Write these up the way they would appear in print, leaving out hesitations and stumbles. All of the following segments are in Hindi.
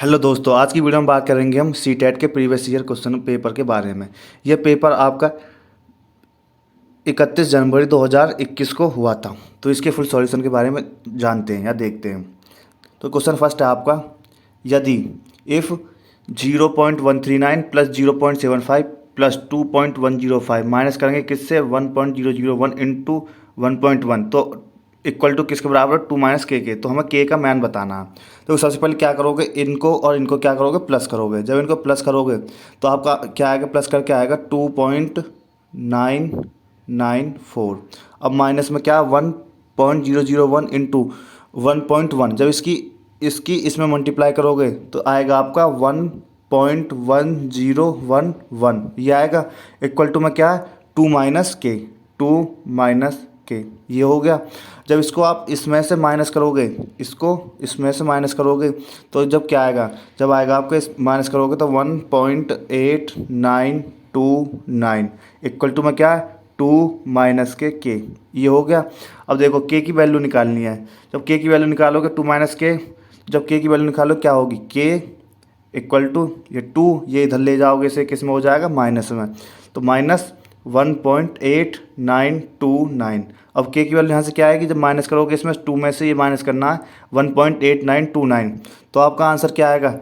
हेलो दोस्तों, आज की वीडियो में बात करेंगे हम सीटेट के प्रीवियस ईयर क्वेश्चन पेपर के बारे में। यह पेपर आपका 31 जनवरी 2021 को हुआ था। तो इसके फुल सॉल्यूशन के बारे में जानते हैं या देखते हैं। तो क्वेश्चन फर्स्ट है आपका, यदि इफ़ 0.139 प्लस 0.75 प्लस 2.105 माइनस करेंगे किससे 1.001 इंटू 1.1 तो इक्वल टू किसके बराबर 2 माइनस के। तो हमें के का मान बताना है। तो सबसे पहले क्या करोगे, इनको और इनको क्या करोगे, प्लस करोगे। जब इनको प्लस करोगे तो आपका क्या आएगा, प्लस करके आएगा 2.994। अब माइनस में क्या 1.001 इंटू 1.1, जब इसकी इसकी इसमें मल्टीप्लाई करोगे तो आएगा आपका 1.1011, ये आएगा इक्वल टू में क्या है 2 माइनस के, 2 माइनस के, ये हो गया। जब इसको आप इसमें से माइनस करोगे, इसको इसमें से माइनस करोगे तो जब क्या आएगा, जब आएगा आपके माइनस करोगे तो 1.8929 इक्वल टू में क्या है 2 माइनस के, ये हो गया। अब देखो के की वैल्यू निकालनी है। जब के की वैल्यू निकालोगे 2 माइनस के, जब के की वैल्यू निकालो क्या होगी, के इक्वल टू ये 2, ये इधर ले जाओगे इसे किस में हो जाएगा, माइनस में, तो माइनस 1.8929। अब के की वैल्यू यहाँ से क्या आएगी, जब माइनस करोगे इसमें 2 में से ये माइनस करना है 1.8929, तो आपका आंसर क्या आएगा,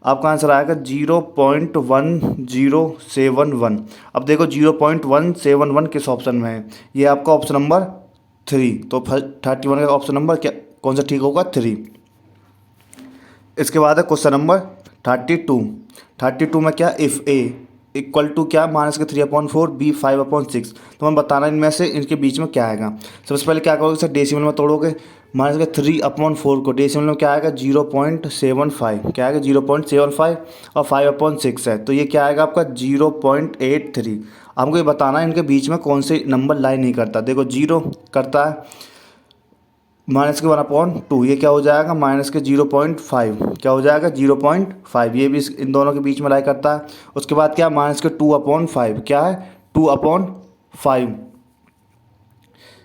आपका आंसर आएगा 0.1071। अब देखो 0.171 किस ऑप्शन में है, ये आपका ऑप्शन नंबर 3। तो 31 का ऑप्शन नंबर क्या कौन सा ठीक होगा, 3। इसके बाद है क्वेश्चन नंबर 32 में क्या, इफ़ ए इक्वल टू क्या माइनस के 3/4 बी 5/6, तो हमें बताना इनमें से इनके बीच में क्या आएगा। सबसे पहले क्या करोगे सर, डेसिमल में तोड़ोगे। माइनस के 3/4 को डेसिमल में क्या आएगा 0.75, क्या आएगा 0.75 और 5/6 है तो ये क्या आएगा आपका 0.83। हमको ये बताना है इनके बीच में कौन से नंबर लाइन नहीं करता। देखो 0 करता है, माइनस के 1/2, ये क्या हो जाएगा माइनस के 0.5, क्या हो जाएगा 0.5, ये भी इन दोनों के बीच में लाई करता है। उसके बाद क्या माइनस के 2/5, क्या है 2/5,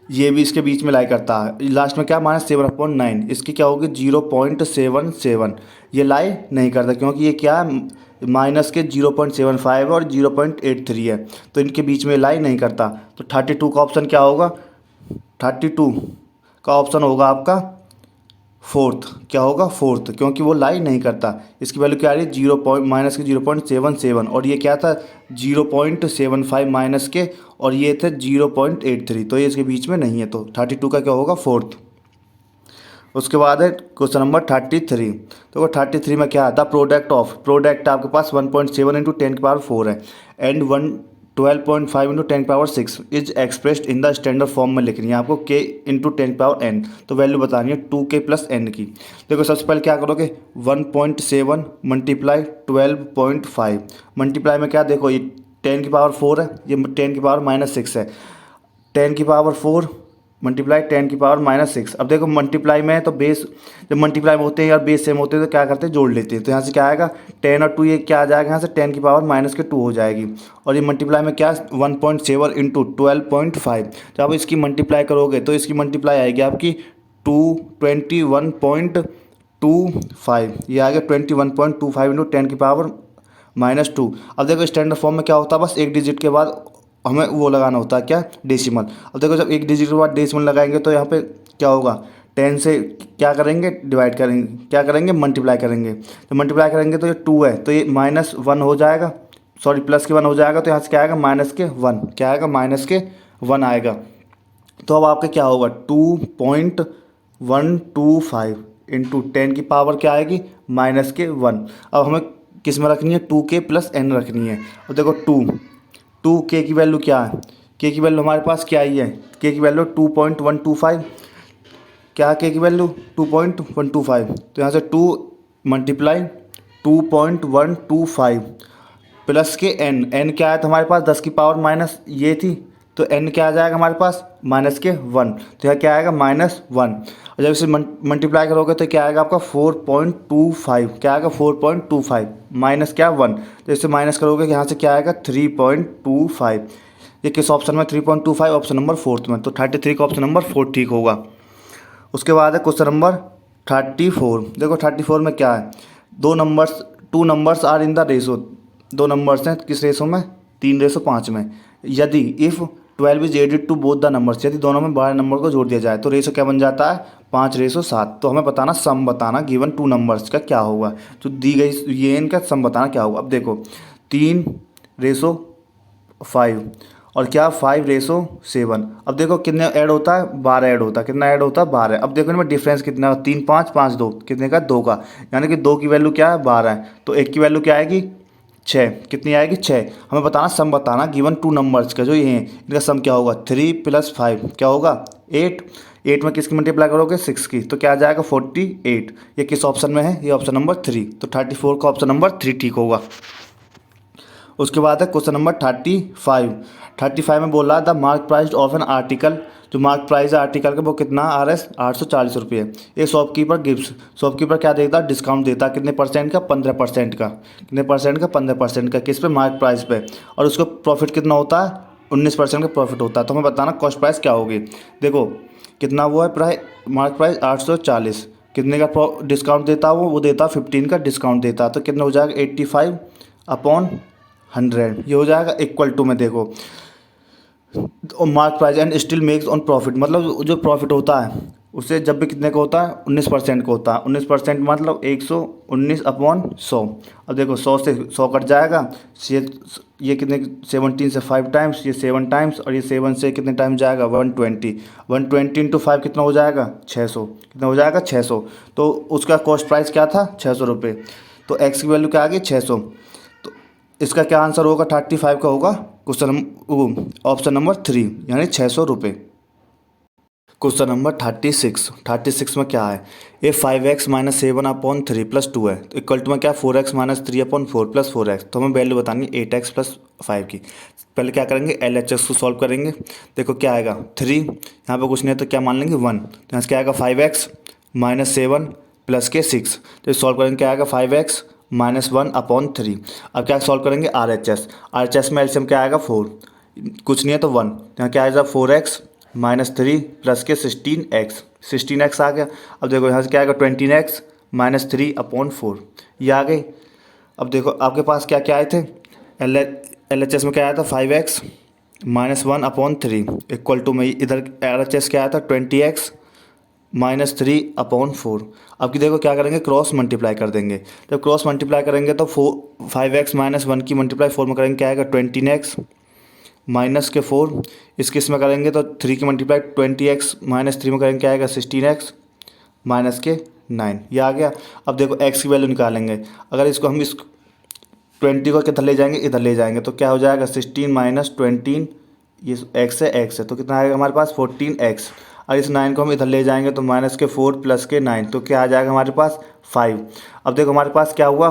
ये भी इसके बीच में लाई करता है। लास्ट में क्या माइनस 7/9, इसकी क्या होगी 0.77, ये लाई नहीं करता क्योंकि ये क्या है माइनस के 0.75 और 0.83 है, तो इनके बीच में लाई नहीं करता। तो 32 का ऑप्शन क्या होगा, 32 का ऑप्शन होगा आपका फोर्थ, क्या होगा फोर्थ, क्योंकि वो लाई नहीं करता। इसकी वैल्यू क्या आ रही है माइनस के 0.77 और ये क्या था 0.75 माइनस के, और ये थे 0.83, तो ये इसके बीच में नहीं है, तो 32 का क्या होगा फोर्थ। उसके बाद है क्वेश्चन नंबर 33। तो 33 में क्या है, द प्रोडक्ट आपके पास 1.7 इंटू 10⁴ है and 12.5 into 10⁶ is expressed in the standard form में लिखनी है आपको के इंटू 10⁻n, तो वैल्यू बतानी है 2k प्लस n की। देखो सबसे पहले क्या करोगे 1.7 मल्टीप्लाई 12.5 मल्टीप्लाई में क्या, देखो ये 10⁴ है, ये 10⁻⁻6 है, 10⁴ मल्टीप्लाई 10⁻⁻6। अब देखो मल्टीप्लाई में है तो बेस, जब मल्टीप्लाई में होते हैं या बेस सेम होते हैं तो क्या करते हैं जोड़ लेते हैं, तो यहाँ से क्या आएगा 10 और 2, ये क्या आ जाएगा यहाँ से 10⁻⁻2 हो जाएगी। और ये मल्टीप्लाई में क्या 1.7 इंटू 12.5, जब आप इसकी मल्टीप्लाई करोगे तो इसकी मल्टीप्लाई आएगी आपकी 21.25, ये आ गया 21.25 इंटू 10⁻⁻2। अब देखो स्टैंडर्ड फॉर्म में क्या होता है, बस एक डिजिट के बाद हमें वो लगाना होता है क्या, डेसिमल। अब देखो जब एक डिजिट के बाद डेसिमल लगाएंगे तो यहाँ पे क्या होगा 10 से क्या करेंगे डिवाइड करेंगे, क्या करेंगे मल्टीप्लाई करेंगे, तो मल्टीप्लाई करेंगे तो ये 2 है तो ये -1 हो जाएगा, सॉरी प्लस के 1 हो जाएगा, तो यहाँ से क्या आएगा -1, क्या आएगा -1 आएगा। तो अब आपके क्या होगा 2.125 इंटू 10 की पावर क्या आएगी -1। अब हमें किस में रखनी है 2k प्लस n रखनी है। अब देखो 2 के की वैल्यू क्या है, के की वैल्यू हमारे पास क्या ही है, के की वैल्यू 2.125, क्या है के की वैल्यू 2.125, तो यहाँ से 2 मल्टीप्लाई 2.125 प्लस के n क्या है तो हमारे पास 10 की पावर माइनस ये थी, तो n क्या आ जाएगा हमारे पास -1, तो यहाँ क्या आएगा -1। और जब इसे मल्टीप्लाई करोगे तो क्या आएगा आपका 4.25, क्या आएगा 4.25 माइनस क्या 1, तो इससे माइनस करोगे यहाँ से क्या आएगा 3.25, ये किस ऑप्शन में 3.25 ऑप्शन नंबर 4 में, तो 33 का ऑप्शन नंबर 4 ठीक होगा। उसके बाद है क्वेश्चन नंबर 34। देखो 34 में क्या है, two numbers are in the ratio, दो नंबर्स हैं किस रेशो में, 3:5 में। यदि if 12 is added to both the numbers, यदि दोनों में 12 नंबर को जोड़ दिया जाए तो रेशो क्या बन जाता है, 5:7। तो हमें बताना सम बताना गिवन टू नंबर्स का क्या होगा, जो दी गई ये इनका सम बताना क्या होगा। अब देखो 3:5 और क्या 5:7। अब देखो कितने ऐड होता है, 12 ऐड होता है, कितना ऐड होता है 12। अब देखो इनमें डिफरेंस कितना है, 3 5 5 2 कितने का, 2 का, यानी कि 2 की वैल्यू क्या है 12 है, तो एक की वैल्यू क्या आएगी 6, कितनी आएगी 6। हमें बताना सम बताना गिवन टू नंबर्स का जो ये हैं इनका सम क्या होगा, 3 + 5 क्या होगा 8। 8 में किसकी मल्टीप्लाई करोगे 6 की, तो क्या आ जाएगा 48। ये किस ऑप्शन में है, ये ऑप्शन नंबर 3, तो 34 का ऑप्शन नंबर 3 ठीक होगा। उसके बाद है क्वेश्चन नंबर 35 में बोल रहा है the mark price of an article, जो मार्क प्राइस है आर्टिकल का वो कितना आ रहा है 840 रुपये। ये शॉपकीपर गिव्स, शॉपकीपर क्या देता है, डिस्काउंट देता है कितने परसेंट का, 15% का, कितने परसेंट का 15% का, किस पे, मार्क प्राइस पे। और उसको प्रॉफिट कितना होता है 19% का प्रॉफिट होता है। तो हमें बताना कॉस्ट प्राइस क्या होगी। देखो कितना वो है प्राइस, मार्क प्राइस 840, कितने का डिस्काउंट देता है वो देता है 15 का डिस्काउंट देता है, तो कितना हो जाएगा 85/100, ये हो जाएगा इक्वल टू में देखो mark price and still makes on profit, मतलब जो प्रॉफिट होता है उससे जब भी कितने का होता है 19% का होता है। 19% मतलब 119/100। अब देखो 100 से 100 कट जाएगा, ये कितने 17 से 5 टाइम्स, ये 7 टाइम्स, और ये 7 से कितने टाइम जाएगा 120। 120 इंटू 5 कितना हो जाएगा 600, कितना हो जाएगा 600। तो उसका कॉस्ट प्राइस क्या था 600 रुपये, तो एक्स की वैल्यू क्या आ गई 600। तो इसका क्या आंसर होगा 35 का होगा क्वेश्चन ऑप्शन नंबर 3, यानी 600 रुपये। क्वेश्चन नंबर 36 में क्या है, ये 5x - 7/3 + 2 है, तो इक्वल टू में क्या 4x - 3/4 + 4x। तो हमें वैल्यू बतानी 8x + 5 की। पहले क्या करेंगे LHS को सॉल्व करेंगे। देखो क्या आएगा 3, यहाँ पे कुछ नहीं है तो क्या मान लेंगे 1, तो यहाँ से क्या आएगा 5x - 7 + के 6, तो सॉल्व करेंगे क्या आएगा 5x - 1/3। अब क्या सॉल्व करेंगे RHS में एलसीएम क्या आएगा 4, कुछ नहीं है तो 1, यहाँ क्या आएगा 4x - 3 + के 16x आ गया। अब देखो यहाँ से क्या आएगा 20x - 3/4, ये आ गई। अब देखो आपके पास क्या क्या आए थे, LHS में क्या आया था 5x - 1/3 इक्वल टू में इधर RHS क्या आया था 20x - 3/4। अब की देखो क्या करेंगे क्रॉस मल्टीप्लाई कर देंगे। जब क्रॉस मल्टीप्लाई करेंगे तो 5x - 1 की मल्टीप्लाई 4 में करेंगे क्या आएगा 20x - 4, इसमें करेंगे तो 3 की मल्टीप्लाई 20x - 3 में करेंगे क्या आएगा 16x - 9, ये आ गया। अब देखो x की वैल्यू निकालेंगे, अगर इसको हम इस 20 को किधर ले जाएंगे, इधर ले जाएंगे, तो क्या हो जाएगा 16 - 20, ये x है तो कितना आएगा हमारे पास 14x। और इस 9 को हम इधर ले जाएंगे तो -4 + के 9, तो क्या आ जाएगा हमारे पास 5। अब देखो हमारे पास क्या हुआ,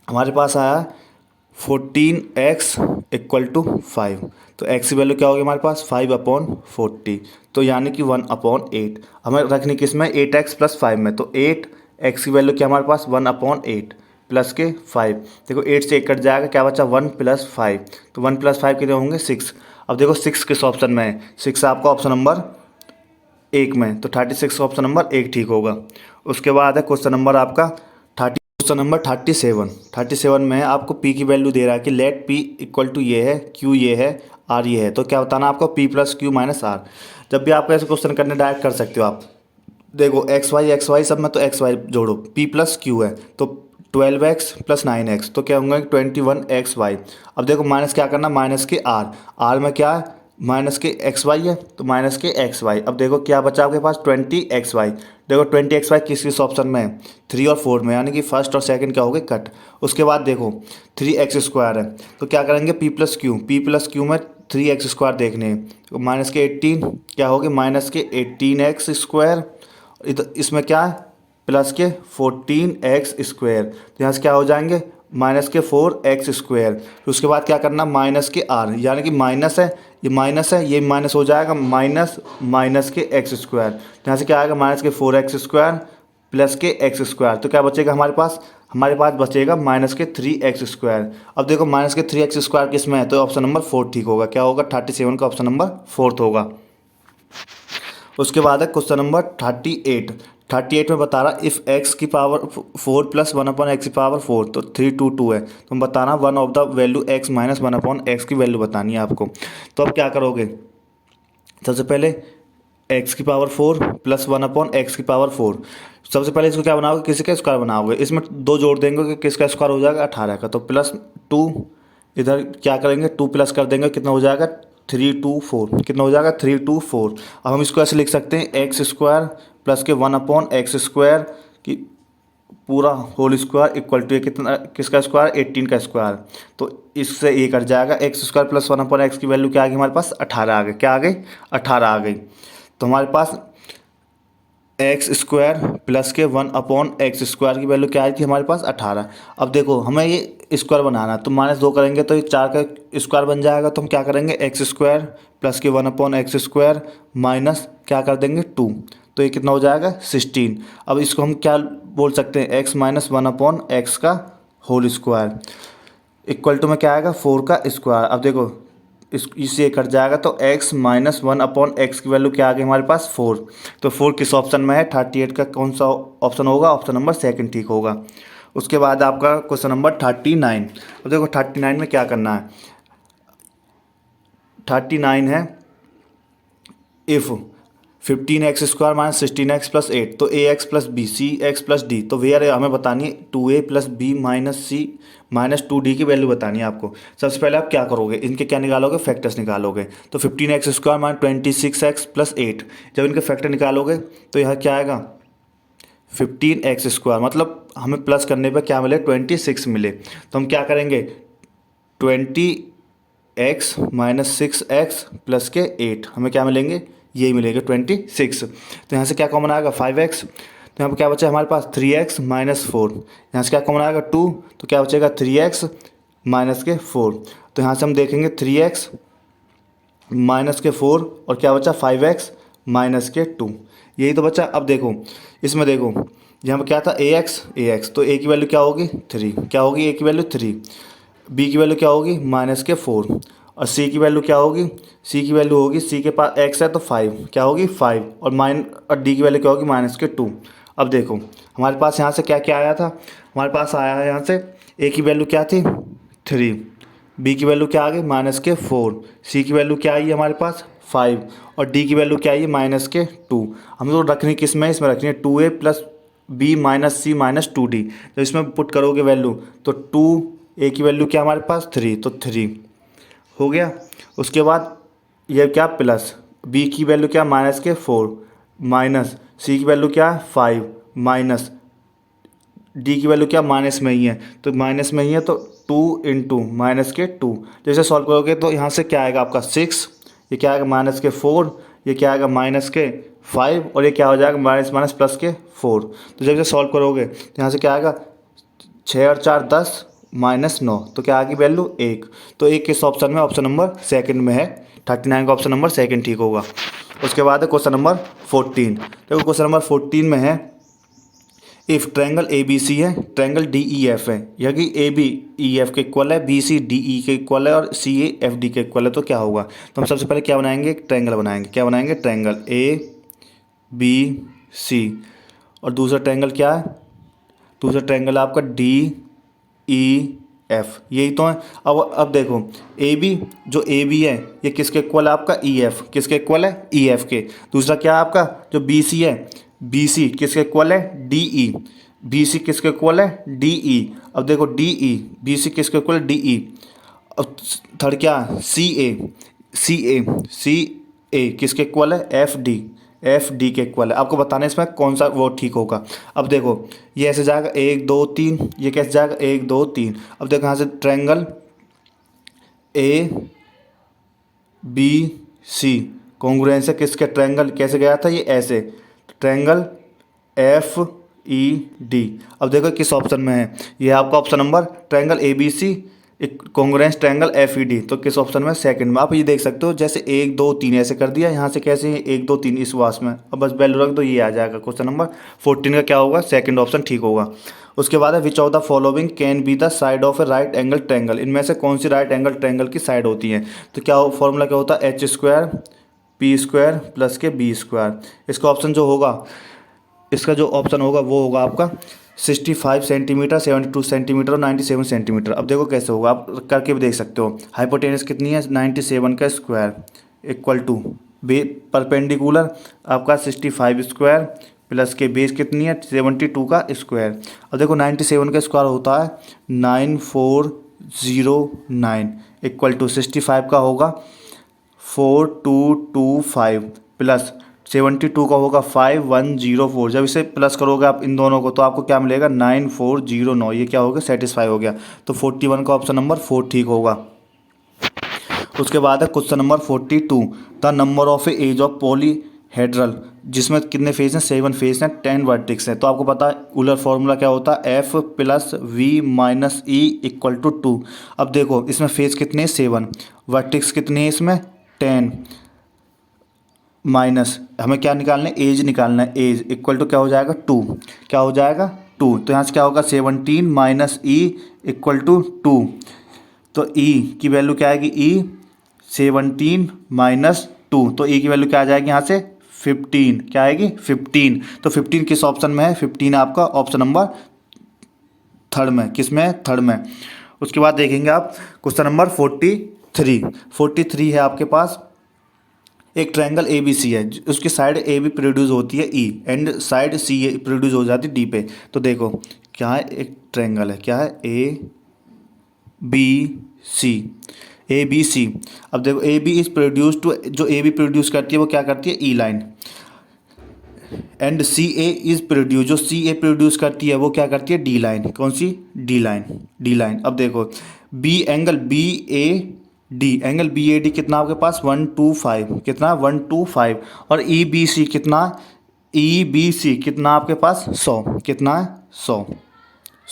हमारे पास आया 14x = 5, तो x की वैल्यू क्या होगी हमारे पास 5/40, तो यानी कि 1/8 हमें रखनी किस में 8x + 5 में, तो 8x की वैल्यू क्या हमारे पास 1/8 + के 5। देखो 8 से 1 कट जाएगा, क्या बचा 1 + 5, तो 1 + 5 कितने होंगे 6। अब देखो 6 किस ऑप्शन में है, 6 आपका ऑप्शन नंबर 1 में, तो 36 का ऑप्शन नंबर 1 ठीक होगा। उसके बाद है क्वेश्चन नंबर आपका क्वेश्चन नंबर 37 में आपको p की वैल्यू दे रहा है कि लेट p = ये है, q ये है, r ये है, तो क्या बताना आपको p + q - r। जब भी आपको ऐसे क्वेश्चन करने डायरेक्ट कर सकते हो आप। देखो x y सब में तो x y जोड़ो, p + q है तो 12x + 9x, तो क्या होंगे 21xy। अब देखो माइनस क्या करना, माइनस के r में क्या है माइनस के xy है, तो माइनस के xy। अब देखो क्या बचा आपके पास 20xy। देखो 20xy किस किस ऑप्शन में है 3 और 4 में, यानी कि फर्स्ट और सेकंड क्या हो गए कट। उसके बाद देखो 3x² है, तो क्या करेंगे p + q में 3x² देखने हैं, तो माइनस के 18 क्या हो गए -18x², इधर इसमें क्या है प्लस के 14x², तो यहाँ से क्या हो जाएंगे -4x²। फिर उसके बाद क्या करना माइनस के r, यानी कि माइनस है ये माइनस हो जाएगा माइनस के x², तो यहाँ से क्या आएगा -4x² प्लस के x², तो क्या बचेगा हमारे पास बचेगा -3x²। अब देखो -3x² किस में है, तो ऑप्शन नंबर 4 ठीक होगा। क्या होगा 37 का ऑप्शन नंबर 4 होगा। उसके बाद है क्वेश्चन नंबर 38 में बता रहा इफ़ एक्स की पावर 4 प्लस 1/x की पावर 4, तो 322 है। तो बताना one of the value x minus 1/x की वैल्यू बतानी है आपको। तो अब क्या करोगे, सबसे पहले x की पावर 4 प्लस 1/x की पावर 4। सबसे पहले इसको क्या बनाओगे, किसी का स्क्वायर बनाओगे, इसमें दो जोड़ देंगे कि किसका स्क्वायर हो जाएगा 18 का, तो प्लस 2, इधर क्या करेंगे 2 प्लस कर देंगे, कितना हो जाएगा 324, कितना हो जाएगा 324। अब हम इसको ऐसे लिख सकते हैं एक्स स्क्वायर प्लस के 1/x स्क्वायर की पूरा होल स्क्वायर इक्वल टू कितना, किसका स्क्वायर 18 का स्क्वायर। तो इससे ये कट जाएगा, एक्स स्क्वायर प्लस 1/x की वैल्यू क्या आ गई हमारे पास 18 आ गई, क्या आ गई 18 आ गई। तो हमारे पास एक्स स्क्वायर प्लस के 1/x स्क्वायर की वैल्यू क्या आई थी हमारे पास 18। अब देखो हमें ये स्क्वायर बनाना है, तो -2 करेंगे तो ये 4 का स्क्वायर बन जाएगा। तो हम क्या करेंगे एक्स स्क्वायर प्लस के 1/x स्क्वायर माइनस क्या कर देंगे 2, तो ये कितना हो जाएगा 16। अब इसको हम क्या बोल सकते हैं, x माइनस 1/x का होल स्क्वायर इक्वल टू में क्या आएगा 4 का स्क्वायर। अब देखो इससे कट जाएगा, तो x माइनस 1/x की वैल्यू क्या आ गई हमारे पास 4। तो 4 किस ऑप्शन में है, 38 का कौन सा ऑप्शन होगा, ऑप्शन नंबर सेकंड ठीक होगा। उसके बाद आपका क्वेश्चन नंबर 39। अब देखो 39 में क्या करना है, 39 है if 15x square minus 16x plus 8, तो ax plus B C X plus D, तो वेयर हमें बतानी है 2a plus B minus C minus 2d की वैल्यू बतानी है आपको। सबसे पहले आप क्या करोगे, इनके क्या निकालोगे, फैक्टर्स निकालोगे। तो 15x square minus 26x plus 8, जब इनके फैक्टर निकालोगे तो यहाँ क्या आएगा 15x स्क्वायर, मतलब हमें प्लस करने पर क्या मिले 26 मिले। तो हम क्या करेंगे 20x माइनस 6x प्लस के 8, हमें क्या मिलेंगे यही मिलेगा 26। तो यहाँ से क्या कॉमन आएगा 5x, तो यहाँ पर क्या बचा हमारे पास 3x माइनस 4, यहाँ से क्या कॉमन आएगा 2, तो क्या बचेगा 3x माइनस के 4। तो यहाँ से हम देखेंगे 3x माइनस के 4 और क्या बचा 5x माइनस के 2, यही तो बचा। अब देखो इसमें देखो यहाँ पर क्या था ax, तो a की वैल्यू क्या होगी 3, क्या होगी a की वैल्यू 3, b की वैल्यू क्या होगी माइनस के 4, और c की वैल्यू क्या होगी, c की वैल्यू होगी, c के पास x है तो 5, क्या होगी 5, और d की वैल्यू क्या होगी माइनस के 2। अब देखो हमारे पास यहाँ से क्या क्या आया था, हमारे पास आया है यहाँ से a की वैल्यू क्या थी 3, b की वैल्यू क्या आ गई माइनस के 4, c की वैल्यू क्या आई है हमारे पास 5, और d की वैल्यू क्या आई है माइनस के 2। हम लोग रखनी किस में, इसमें रखनी है 2a plus b minus c minus 2d। जब इसमें पुट करोगे वैल्यू तो 2a की वैल्यू क्या हमारे पास 3, तो 3 हो गया। उसके बाद यह क्या प्लस b की वैल्यू क्या माइनस के 4 माइनस c की वैल्यू क्या 5 माइनस d की वैल्यू क्या माइनस में ही है, तो माइनस में ही है तो 2 इंटू माइनस के 2। जैसे सॉल्व करोगे तो यहाँ से क्या आएगा आपका 6, ये क्या आएगा माइनस के 4, ये क्या आएगा माइनस के 5, और ये क्या हो जाएगा माइनस माइनस प्लस के 4। तो जब इसे सॉल्व करोगे तो यहाँ से क्या आएगा 6 और 4 10 माइनस 9, तो क्या आ गई वैल्यू 1। तो 1 किस ऑप्शन में, ऑप्शन नंबर सेकंड में है, 39 का ऑप्शन नंबर सेकंड ठीक होगा। उसके बाद है क्वेश्चन नंबर 14। देखो क्वेश्चन नंबर 14 में है if triangle A B C है, ट्रायंगल डी ई एफ है, या कि ए बी ई एफ के इक्वल है, बी सी डी ई के इक्वल है, और सी ए एफ डी के इक्वल है, तो क्या होगा। तो हम सबसे पहले क्या बनाएंगे, एक ट्रायंगल बनाएंगे, क्या बनाएंगे ट्रायंगल ए बी सी, और दूसरा ट्रायंगल क्या है, दूसरा ट्रायंगल आपका डी ई एफ, यही तो है। अब देखो ए बी, जो ए बी है ये किसके इक्वल है आपका ई एफ, किसके इक्वल है ई एफ के। दूसरा क्या है आपका जो बी सी है, बी सी किसके इक्वल है डी ई, बी सी किसके इक्वल है डी ई। अब देखो डी ई, बी सी किसके इक्वल है डी ई। अब थर्ड क्या सी ए, सी ए किसके इक्वल है एफ डी, एफ डी के इक्वल है। आपको बताना है इसमें कौन सा वो ठीक होगा। अब देखो ये ऐसे जाएगा 1 2 3, ये कैसे जाएगा 1 2 3। अब देखो यहाँ से triangle A B C congruence है किसके, ट्रायंगल कैसे गया था ये ऐसे, ट्रायंगल एफ ई डी। अब देखो किस ऑप्शन में है, ये आपका option number triangle A B C congruence triangle F E D, तो किस ऑप्शन में सेकंड में। आप ये देख सकते हो जैसे 1 2 3 ऐसे कर दिया, यहाँ से कैसे 1 2 3 इस वास में, अब बस वैल्यू रख दो ये आ जाएगा। क्वेश्चन नंबर 14 का क्या होगा, सेकंड ऑप्शन ठीक होगा। उसके बाद है विच of the following can be the side of A right angle triangle, इनमें से कौन सी राइट एंगल ट्रायंगल की साइड होती है। तो क्या फॉर्मूला क्या होता है H square P square plus के बी स्क्वायर। इसका ऑप्शन जो होगा इसका जो ऑप्शन होगा वो होगा आपका 65 सेंटीमीटर, 72 सेंटीमीटर और 97 सेंटीमीटर। अब देखो कैसे होगा, आप करके भी देख सकते हो। हाइपोटेनस कितनी है, 97 का स्क्वायर इक्वल टू बे परपेंडिकुलर आपका 65 स्क्वायर प्लस के बेस कितनी है 72 का स्क्वायर। अब देखो 97 का स्क्वायर होता है 9409 इक्वल टू 65 का होगा 4225 प्लस 72 का होगा 5104। जब इसे प्लस करोगे आप इन दोनों को तो आपको क्या मिलेगा 9409। ये क्या हो गया, सेटिस्फाई हो गया। तो 41 का ऑप्शन नंबर 4 ठीक होगा। उसके बाद है question number 42, the number of edge of polyhedral, जिसमें कितने फेस हैं, 7 फेस हैं, 10 वर्टिक्स हैं। तो आपको पता है यूलर फॉर्मूला क्या होता है, F plus V minus E equal to 2। अब देखो इसमें फेस कितने हैं 7, वर्टिक्स कितने हैं इसमें 10, माइनस हमें क्या निकालना है, एज निकालना है। एज इक्वल टू क्या हो जाएगा 2, क्या हो जाएगा 2। तो यहाँ से क्या होगा 17 माइनस ई इक्वल टू 2। तो ई की वैल्यू क्या आएगी, ई 17 माइनस 2, तो ई की वैल्यू क्या आ जाएगी यहाँ से 15, क्या आएगी 15। तो 15 किस ऑप्शन में है, 15 आपका ऑप्शन नंबर थर्ड में, किस में, थर्ड में। उसके बाद देखेंगे आप क्वेश्चन नंबर 43 है आपके पास। एक ट्रायंगल ए बी सी है, उसकी साइड ए बी प्रोड्यूस होती है E and side C A produce हो जाती है डी पे। तो देखो क्या है, एक ट्रायंगल है, क्या है ए बी सी, ए बी सी। अब देखो A B is produce to, जो ए बी प्रोड्यूस करती है वो क्या करती है E line, and C A is produce, जो सी ए प्रोड्यूस करती है वो क्या करती है डी लाइन। कौन सी, डी लाइन, डी लाइन। अब देखो B angle B A D, angle B A D कितना आपके पास 125, कितना 125। और ई बी सी कितना, ई बी सी कितना आपके पास 100, कितना है 100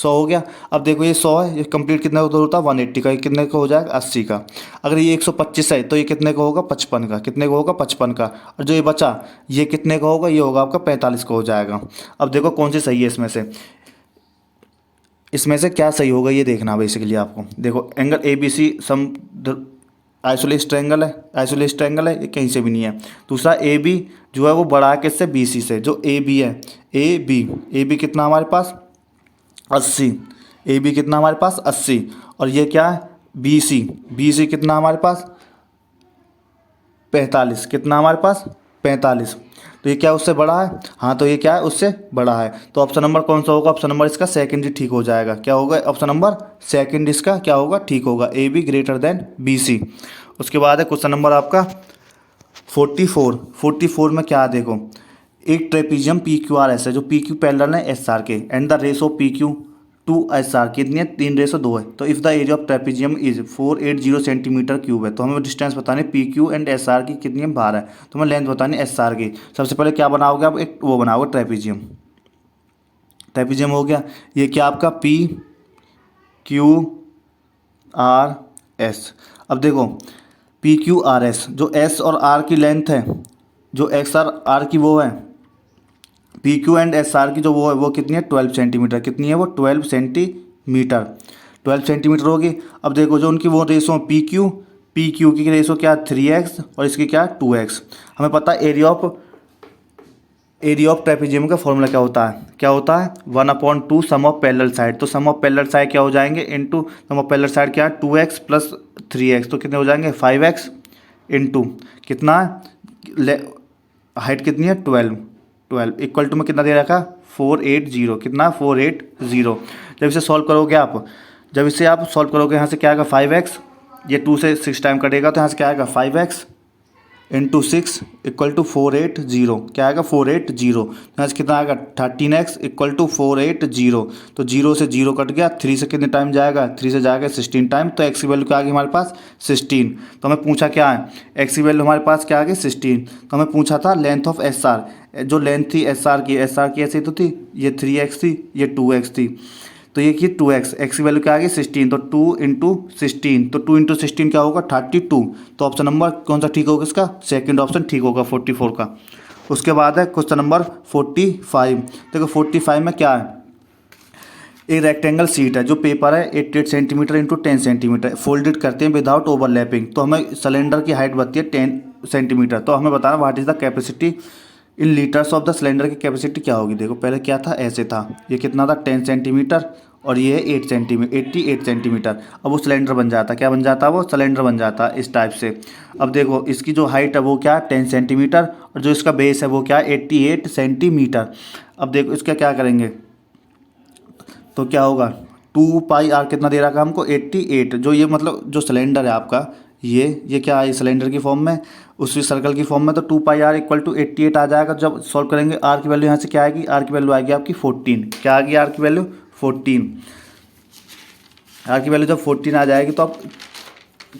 हो गया। अब देखो ये 100 है, ये कंप्लीट कितने का होता है 180 का, ये कितने का हो जाएगा 80 का। अगर ये 125 है तो ये कितने का होगा 55 का, कितने का होगा 55 का। और जो ये बचा ये कितने का होगा, ये होगा आपका 45 का हो जाएगा। अब देखो कौन सी सही है इसमें से क्या सही होगा ये देखना बेसिकली आपको। देखो angle A B C some isosceles triangle है, आइसोलेस ट्रायंगल है, ये कहीं से भी नहीं है। दूसरा ए बी जो है वो बड़ा है किससे, बी सी से। जो ए बी है, ए बी कितना हमारे पास 80, ए बी कितना हमारे पास 80। और ये क्या है बी सी कितना हमारे पास 45, कितना हमारे पास 45। तो ये क्या उससे बड़ा है, हाँ तो ये क्या है उससे बड़ा है। तो ऑप्शन नंबर कौन सा होगा, ऑप्शन नंबर इसका सेकंड ही ठीक हो जाएगा। क्या होगा ऑप्शन नंबर सेकंड इसका क्या होगा, ठीक होगा, A B greater than B C. उसके बाद है क्वेश्चन नंबर आपका 44 में क्या है देखो, एक trapezium P Q R S है, जो पी क्यू पैरेलल है एस आर के, and the ratio P Q to S R कितनी है 3:2 है। तो if the area of trapezium is 480 centimetre cube है, तो हमें डिस्टेंस बताने P Q and S R की कितनी है 12 है, तो हमें लेंथ बतानी एस आर की। सबसे पहले क्या बनाओगे आप, एक वो बनाओगे ट्रेपीजियम हो गया। ये क्या आपका पी क्यू आर एस। अब देखो पी क्यू आर एस, जो एस और आर की लेंथ है, जो एक्स आर की वो है, P Q and S R की जो वो है वो कितनी है 12 सेंटीमीटर, कितनी है वो 12 सेंटीमीटर, 12 सेंटीमीटर होगी। अब देखो जो उनकी वो रेशो पी क्यू की रेशो क्या 3x और इसकी क्या 2x। हमें पता है एरिया ऑफ ट्रेपीजियम का फॉर्मूला क्या होता है 1/2 सम ऑफ पैरेलल साइड। तो सम ऑफ पैरेलल साइड क्या हो जाएंगे, into sum of parallel side क्या है 2x प्लस 3x, तो कितने हो जाएंगे 5x इंटू कितना हाइट कितनी है 12 इक्वल टू में कितना दे रखा 480, कितना 480। जब इसे सॉल्व करोगे आप, यहाँ से क्या आएगा 5x, ये 2 से 6 टाइम कटेगा तो यहाँ से क्या आएगा 5x इंटू 6 इक्वल टू 480, क्या आएगा 480। यहाँ से कितना आएगा 13x इक्वल टू 480। तो 0 से 0 कट गया, 3 से कितने टाइम जाएगा, 3 से जाएगा 16 टाइम। तो x की वैल्यू क्या आ गई हमारे पास 16। तो हमें पूछा क्या है, x की वैल्यू हमारे पास क्या आ गई 16। तो हमें पूछा था लेंथ ऑफ एस आर, जो लेंथ थी एस आर की ऐसी तो थी, ये 3x थी, ये 2x थी, तो ये की 2x, x की वैल्यू क्या आ गई 16। तो 2 इंटू 16, तो 2 इंटू 16 क्या होगा 32। तो ऑप्शन नंबर कौन सा ठीक होगा इसका, सेकंड ऑप्शन ठीक होगा 44 का। उसके बाद है क्वेश्चन नंबर 45। देखो 45 में क्या है, एक रेक्टेंगल सीट है, जो पेपर है 88 सेंटीमीटर इंटू 10 सेंटीमीटर, फोल्डेड करते हैं विदाउट ओवरलैपिंग। तो हमें सिलेंडर की हाइट बनती है 10 सेंटीमीटर। तो हमें बताना what is the capacity in litres of the cylinder की कैपेसिटी क्या होगी। देखो पहले क्या था, ऐसे था, ये कितना था 10 सेंटीमीटर और ये 88 सेंटीमीटर। अब वो सिलेंडर बन जाता, क्या बन जाता, वो सिलेंडर बन जाता इस टाइप से। अब देखो इसकी जो हाइट है वो क्या 10 सेंटीमीटर और जो इसका बेस है वो क्या 88 सेंटीमीटर। अब देखो इसका क्या करेंगे तो क्या होगा 2 पाई आर कितना दे रहा है हमको 88, जो ये मतलब जो सिलेंडर है आपका ये क्या है सिलेंडर की फॉर्म में, उसी सर्कल की फॉर्म में, तो 2 पाई आर इक्वल टू 88 आ जाएगा। जब सॉल्व करेंगे आर की वैल्यू यहाँ से क्या आएगी, आर की वैल्यू आएगी आपकी 14। क्या आएगी आर की वैल्यू 14। आर की वैल्यू जब 14 आ जाएगी तो आप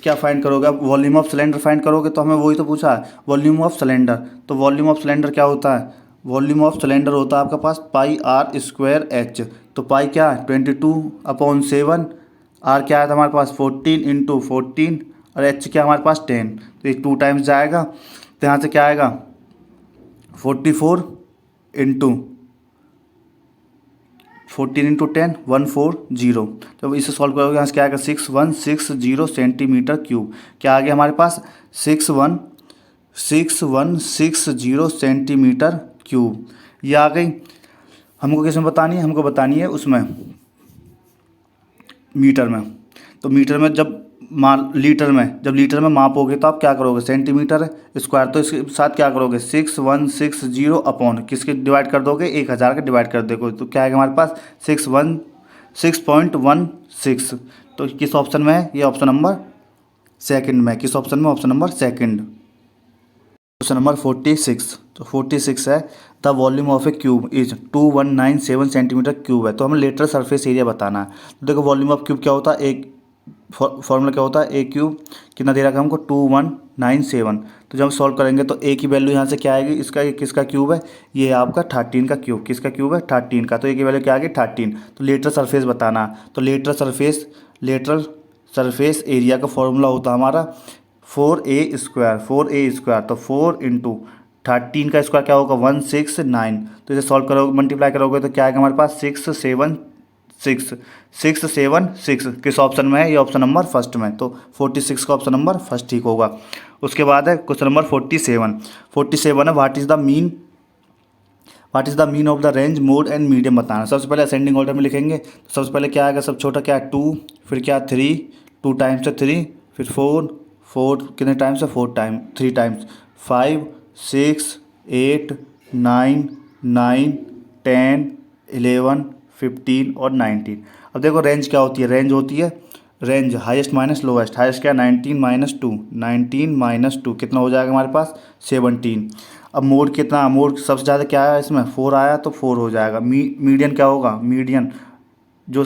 क्या फाइंड करोगे, आप वॉल्यूम ऑफ सिलेंडर फाइंड करोगे। तो हमें वही तो पूछा है वॉल्यूम ऑफ सिलेंडर। तो वॉल्यूम ऑफ सिलेंडर क्या होता है, वॉल्यूम ऑफ सिलेंडर होता है आपके पास πr²h। तो पाई क्या है 22/7, आर क्या है हमारे पास 14 × 14 और एच क्या हमारे पास 10। तो ये 2 टाइम्स जाएगा तो यहाँ से क्या आएगा 44 इंटू 14 × 10 140। जब इसे सॉल्व करोगे यहाँ से क्या आएगा 6160 सेंटीमीटर क्यूब। क्या आ गया हमारे पास 6160 सेंटीमीटर क्यूब। ये आ गई। हमको किस में बतानी है, हमको बतानी है उसमें मीटर में। तो मीटर में जब लीटर में जब लीटर में मापोगे तो आप क्या करोगे सेंटीमीटर स्क्वायर, तो इसके साथ क्या करोगे 6160 अपॉन किसके डिवाइड कर दोगे 1000 के डिवाइड कर दोगे। तो क्या आएगा हमारे पास 6.16। तो किस ऑप्शन में है, ये ऑप्शन नंबर सेकंड में। किस ऑप्शन में, option number second, question number 46। तो 46 है the volume of A cube is 2197 centimetre cube है। तो हमें लेटरल सरफेस एरिया बताना है। तो देखो वॉल्यूम ऑफ क्यूब क्या होता है, एक फॉर्मूला क्या होता है, ए क्यूब कितना दे रखा है हमको 2197। तो जब हम सॉल्व करेंगे तो ए की वैल्यू यहाँ से क्या आएगी, इसका ये किसका क्यूब है, ये आपका 13 का क्यूब। किसका क्यूब है 13 का। तो ए की वैल्यू क्या आएगी 13। तो लेटरल सरफेस बताना है। तो लेटरल सरफेस एरिया का फॉर्मूला होता है हमारा 4a²। तो 4 इंटू 13 का स्क्वायर क्या होगा 169। तो इसे सॉल्व करोगे मल्टीप्लाई करोगे तो क्या आएगा हमारे पास 676। किस ऑप्शन में है, ये ऑप्शन नंबर फर्स्ट में। तो 46 का ऑप्शन नंबर फर्स्ट ठीक होगा। उसके बाद है क्वेश्चन नंबर 47 है what is the mean of the range mode and medium बताना। सबसे पहले असेंडिंग ऑर्डर में लिखेंगे। तो सबसे पहले क्या आएगा, सब छोटा क्या है 2, फिर क्या 3, 2 टाइम्स से 3, फिर 4 कितने टाइम्स है 3 टाइम्स, 5 6 8 9 9 10 11 15 और 19। अब देखो रेंज क्या होती है, रेंज होती है range highest minus lowest. Highest क्या 19 - 2 कितना हो जाएगा हमारे पास 17। अब मोड कितना, मोड सबसे ज़्यादा क्या है इसमें 4 आया तो 4 हो जाएगा। मीडियन क्या होगा, मीडियन जो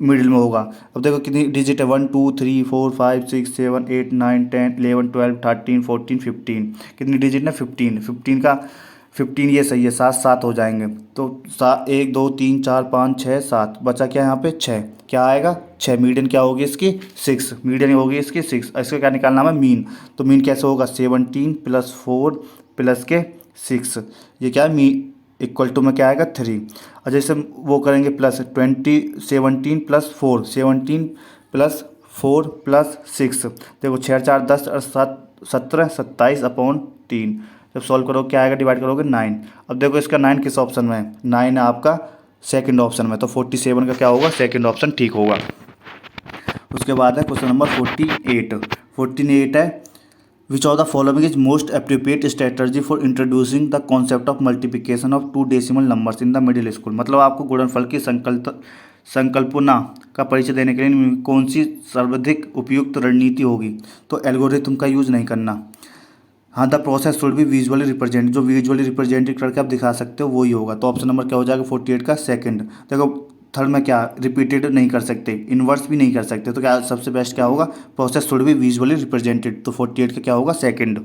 मिडिल में होगा। अब देखो कितनी डिजिट है 1 2 3 4 5 6 7 8 9 10 11 12 13 14 15। कितनी डिजिट है 15 का 15 ये सही है, 7 हो जाएंगे। तो 1 2 3 4 5 6 7 बचा क्या यहाँ पे 6। क्या आएगा 6। मीडियन क्या होगी इसकी 6, मीडियन होगी इसकी 6। इसका क्या निकालना है मीन। तो मीन कैसे होगा 17 + 4 + के 6, ये क्या है इक्वल टू में क्या आएगा 3। और जैसे वो करेंगे प्लस 17 + 4 + 6 देखो 6 4 10 और 7 17 27/3। जब सॉल्व करोगे क्या आएगा, डिवाइड करोगे 9। अब देखो इसका 9 किस ऑप्शन में है, 9 है आपका सेकंड ऑप्शन में। तो 47 का क्या होगा सेकंड ऑप्शन ठीक होगा। उसके बाद है क्वेश्चन नंबर 48 है विच of the following is most appropriate strategy for introducing the concept of multiplication of 2 decimal numbers in the middle school. मतलब आपको गुणनफल की संकल्पना का परिचय देने के लिए कौन सी सर्वाधिक उपयुक्त रणनीति होगी। तो एल्गोरिथम का यूज़ नहीं करना। हाँ the process should be visually represent, जो विजुअली रिप्रेजेंट करके आप दिखा सकते हो वही होगा। तो ऑप्शन नंबर क्या हो जाएगा 48 का सेकंड। देखो थर्ड में क्या रिपीटेड नहीं कर सकते, इन्वर्स भी नहीं कर सकते, तो क्या सबसे बेस्ट क्या होगा process should be visually represented. तो 48 का क्या होगा सेकंड।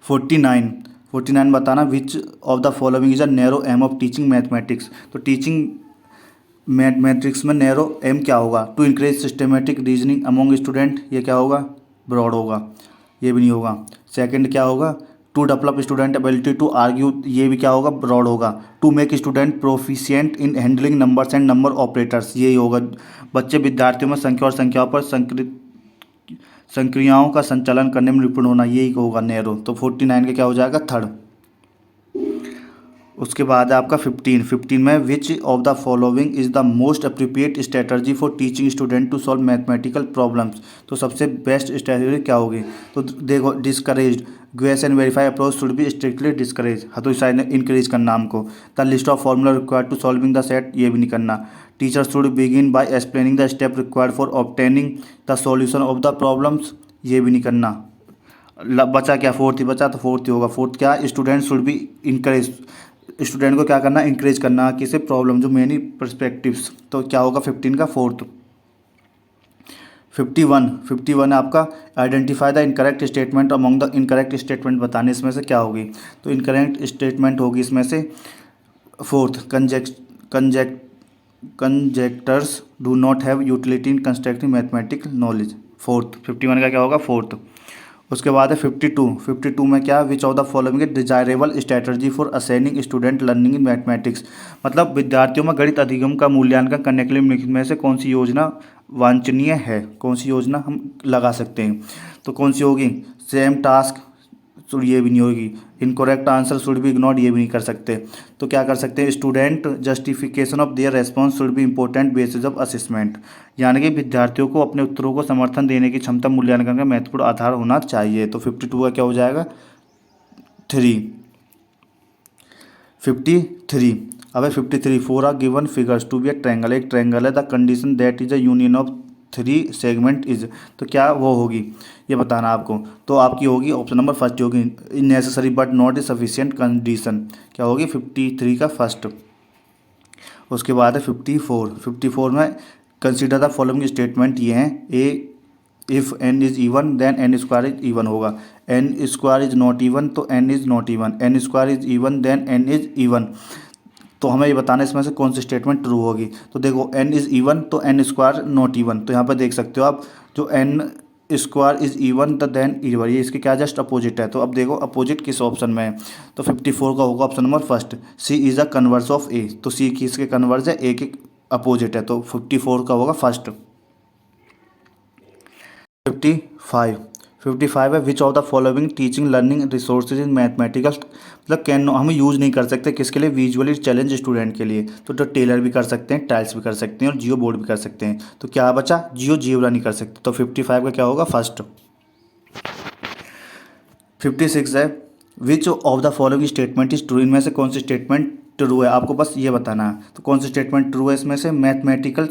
49 बताना which of the following is a narrow aim of teaching mathematics. तो टीचिंग मैथमेटिक्स में नैरो एम क्या होगा, to increase systematic reasoning among student, ये क्या होगा ब्रॉड होगा, ये भी नहीं होगा। सेकंड क्या होगा to develop student ability to argue, ये भी क्या होगा ब्रॉड होगा। To make student proficient in handling numbers and number operators, यही होगा बच्चे विद्यार्थियों में संख्या और संख्याओं पर संक्रियाओं का संचालन करने में निपुण होना, यही होगा नैरो। तो 49 का क्या हो जाएगा थर्ड। उसके बाद है आपका 15 में which of the following is the most appropriate strategy for teaching student to solve mathematical problems. तो सबसे बेस्ट स्ट्रेटजी क्या होगी? तो देखो, discourage guess and verify approach should be strictly discourage. हाँ, तो इस साइड ने इंक्रीज करना हमको। The list of formula required to solving the set, ये भी नहीं करना। Teacher should begin by explaining the step required for obtaining the solution of the problems, ये भी नहीं करना। बचा क्या? फोर्थ ही बचा, तो फोर्थ ही होगा। फोर्थ क्या? Student should be encourage, student को क्या करना? इंकरेज करना किसे? प्रॉब्लम, जो मेनी पर्सपेक्टिव्स। तो क्या होगा 15 का फोर्थ। 51 है आपका identify the incorrect statement among the incorrect statement, बताने इसमें से क्या होगी? तो इनकरेक्ट स्टेटमेंट होगी इसमें से fourth, conjectures do not have utility in constructing mathematical knowledge. Fourth 51 का क्या होगा? फोर्थ। उसके बाद है 52 में क्या? Which of the following desirable strategy for assessing student learning in mathematics. मतलब विद्यार्थियों में गणित अधिगम का मूल्यांकन करने के लिए निम्नलिखित में से कौन सी योजना वांछनीय है? कौन सी योजना हम लगा सकते हैं? तो कौन सी होगी? सेम टास्क, तो ये भी नहीं होगी। Incorrect answer should be ignored, ये भी नहीं कर सकते। तो क्या कर सकते हैं? Student justification of their response should be important basis of assessment, यानी कि विद्यार्थियों को अपने उत्तरों को समर्थन देने की क्षमता मूल्यांकन का महत्वपूर्ण आधार होना चाहिए। तो 52 का क्या हो जाएगा? 53। अब 53 four are given figures to be a triangle, एक ट्रायंगल है। The condition that is a union of 3 segment is, तो क्या वो होगी? ये बताना आपको। तो आपकी होगी ऑप्शन नंबर फर्स्ट होगी, necessary but not a sufficient condition. क्या होगी? 53 का फर्स्ट। उसके बाद है 54 में कंसिडर द फॉलोइंग स्टेटमेंट, ये हैं। A if n is even then n square is even होगा। N square is not even तो n is not even. N square is even then n is even. तो हमें ये बताना है इसमें से कौन सी स्टेटमेंट ट्रू होगी। तो देखो, एन इज़ इवन तो एन स्क्वायर नॉट इवन। तो यहाँ पर देख सकते हो आप, जो N square is even the then even, ये इसके क्या जस्ट अपोजिट है। तो अब देखो अपोजिट किस ऑप्शन में है? तो 54 का होगा option number first, C is a converse of A. तो सी किसके कन्वर्स है? ए के अपोजिट है। तो 54 का होगा फर्स्ट। 55 है विच of the following teaching learning resources in mathematical, मतलब कैन हम यूज़ नहीं कर सकते किसके लिए? विजुअली चैलेंज स्टूडेंट के लिए। तो टेलर भी कर सकते हैं, टाइल्स भी कर सकते हैं और जियो बोर्ड भी कर सकते हैं। तो क्या बचा? जियो जियोला नहीं कर सकते। तो 55 का क्या होगा? फर्स्ट। 56 है विच of the following statement is true, इनमें से कौन सी स्टेटमेंट ट्रू है? आपको बस ये बताना है। तो कौन सी स्टेटमेंट ट्रू है इसमें से? मैथमेटिकल,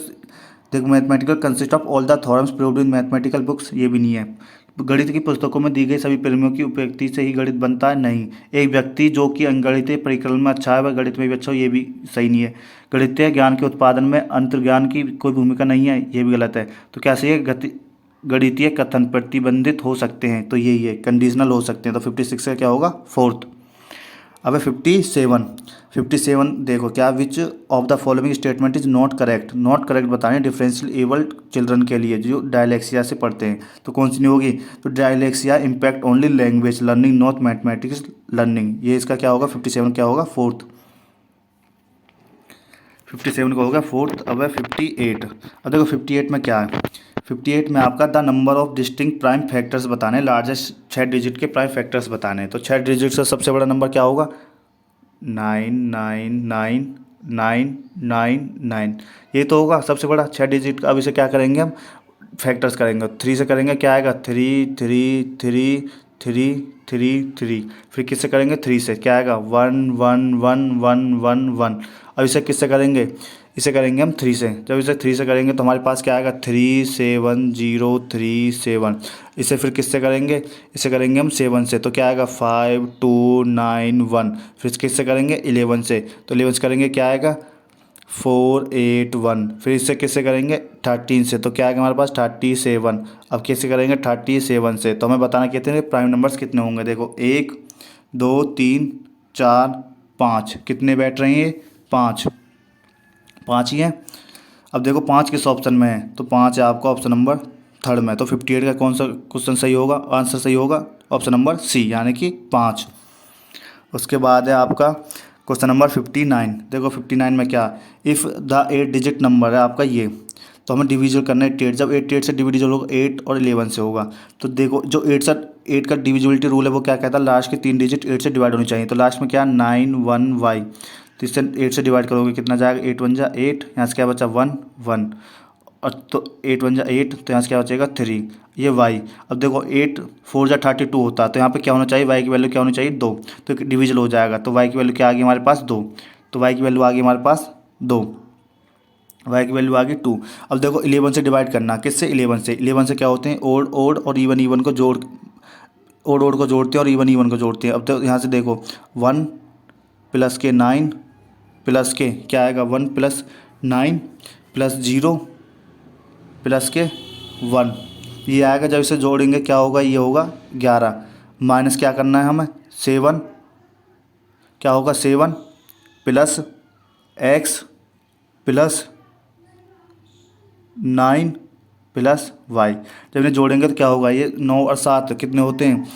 देखो mathematical consist of all the theorems proved in mathematical books, ये भी नहीं है। गणित की पुस्तकों में दी गई सभी प्रमेयों की उपयुक्ति से ही गणित बनता है, नहीं। एक व्यक्ति जो कि अंगणितीय परिकलन में अच्छा है वह गणित में भी अच्छा हो, ये भी सही नहीं है। गणितीय ज्ञान के उत्पादन में अंतर्ज्ञान की कोई भूमिका नहीं है, ये भी गलत है। तो क्या सही है? गणितीय कथन प्रतिबंधित हो सकते हैं, तो यही है, कंडीशनल हो सकते हैं। तो 56 का क्या होगा? फोर्थ। अब 57 देखो क्या? Which of the following statement is not correct, not correct बताने डिफरेंशियल एबल्ड चिल्ड्रन के लिए जो डायलेक्सिया से पढ़ते हैं। तो कौन सी नहीं होगी? तो dyslexia impact only language learning not mathematics learning, ये इसका क्या होगा? 57 क्या होगा? फोर्थ। 57 का होगा फोर्थ। अब है 58। अब देखो 58 में क्या है? 58 में आपका the number of distinct prime factors बताने, लार्जेस्ट 6 डिजिट के प्राइम फैक्टर्स बताने। तो 6 डिजिट से सबसे बड़ा नंबर क्या होगा? 9999999, ये तो होगा सबसे बड़ा 6 डिजिट का। अब इसे क्या करेंगे हम? फैक्टर्स करेंगे। 3 से करेंगे, क्या आएगा? 3 फिर किससे करेंगे? 3 से क्या आएगा? 1 1 1 1 1 1। अब इसे किससे करेंगे? इसे करेंगे हम 3 से। जब इसे 3 से करेंगे तो हमारे पास क्या आएगा? 37037। इसे फिर किससे करेंगे? इसे करेंगे हम 7 से, तो क्या आएगा? 5291। फिर किससे करेंगे? 11 से, तो 11 से करेंगे, क्या आएगा? 481। फिर इससे किससे करेंगे? 13 से, तो क्या आएगा हमारे पास? 37। अब किससे करेंगे? 37 से। तो हमें बताना कितने प्राइम नंबर्स कितने होंगे। देखो 1 2 3 4 5, कितने बैठ रहे हैं ये? 5 ही हैं। अब देखो 5 किस ऑप्शन में है? तो 5 है आपका ऑप्शन नंबर थर्ड में। तो 58 का कौन सा क्वेश्चन सही होगा? आंसर सही होगा ऑप्शन नंबर सी, यानी कि 5। उसके बाद है आपका क्वेश्चन नंबर 59। देखो 59 में क्या? इफ़ द 8 डिजिट नंबर है आपका ये, तो हमें डिविजन करना है 8। जब 8 से डिविजन होगा 8 और 11 से होगा। तो देखो जो 8 का डिविजिबिलिटी रूल है वो क्या कहता है, लास्ट के 3 डिजिट 8 से डिवाइड होनी चाहिए। तो लास्ट में क्या 91y, तो इससे 8 से डिवाइड करोगे कितना जाएगा, 8 1 जा 8, यहाँ से क्या बचा 1 1, और तो 8 1 जा 8, तो यहाँ से क्या बचेगा 3, ये y। अब देखो 8 4 जा 32 होता है, तो यहाँ पे क्या होना चाहिए, y की वैल्यू क्या होनी चाहिए 2, तो डिविजल हो जाएगा। तो y की वैल्यू क्या आ गई हमारे पास 2, तो y की वैल्यू आ गई हमारे पास 2, y की वैल्यू आ गई 2। अब देखो 11 से डिवाइड करना, किससे 11 से क्या होते हैं ओड ओड और इवन को जोड़, ओड को जोड़ते हैं और इवन को जोड़ते हैं। अब तो यहाँ से देखो 1 प्लस के 9 प्लस के क्या आएगा 1 प्लस 9 प्लस 0 प्लस के 1, ये आएगा। जब इसे जोड़ेंगे क्या होगा, ये होगा 11, माइनस क्या करना है हमें 7, क्या होगा 7 plus x plus 9 plus y। जब इन्हें जोड़ेंगे तो क्या होगा, ये 9 और 7 कितने होते हैं,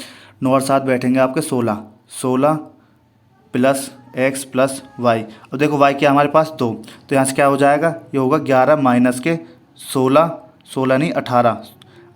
9 और 7 बैठेंगे आपके 16, 16 प्लस x प्लस y। अब देखो y क्या हमारे पास 2, तो यहाँ से क्या हो जाएगा, ये होगा 11 माइनस के 16, 16 नहीं 18,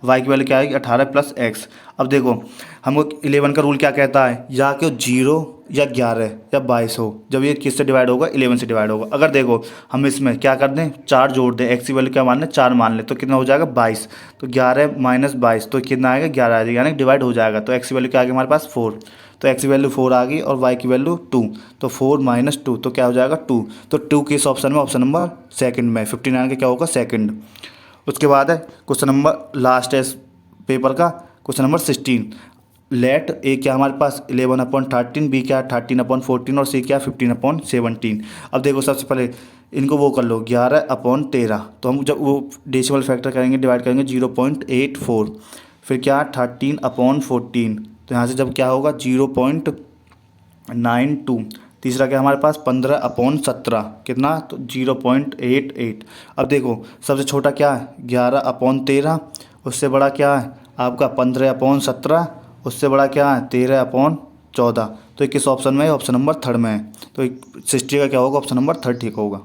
y की वैल्यू क्या आएगी 18 प्लस x। अब देखो हमको 11 का रूल क्या कहता है, या कि 0 या 11 या 22 हो, जब ये किससे डिवाइड होगा 11 से डिवाइड होगा। अगर देखो हम इसमें क्या कर दें 4 जोड़ दें, x की वैल्यू क्या मान लें 4 मान लें, तो कितना हो जाएगा 22, तो 11 माइनस 22 तो कितना आएगा 11 आ जाएगा, यानी डिवाइड हो जाएगा। तो x की वैल्यू क्या आ गई हमारे पास 4, तो x की वैल्यू 4 आ गई और y की वैल्यू 2, तो 4 माइनस 2 तो क्या हो जाएगा 2, तो 2 किस ऑप्शन में, ऑप्शन नंबर सेकंड में, 59 का क्या होगा सेकंड। उसके बाद है क्वेश्चन नंबर लास्ट है पेपर का, क्वेश्चन नंबर 16, लेट ए क्या हमारे पास 11/13, बी क्या 13/14 और सी क्या 15/17। अब देखो सबसे पहले इनको वो कर लो 11/13, तो हम जब वो डेसिमल फैक्टर करेंगे डिवाइड करेंगे 0.84, फिर क्या 13/14, तो यहाँ से जब क्या होगा 0.92, तीसरा क्या हमारे पास 15/17 कितना, तो 0.88। अब देखो सबसे छोटा क्या है 11/13, उससे बड़ा क्या है आपका 15/17, उससे बड़ा क्या है 13/14, तो ये किस ऑप्शन में है, ऑप्शन नंबर थर्ड में है। तो 60 का क्या होगा, ऑप्शन नंबर थर्ड ठीक होगा।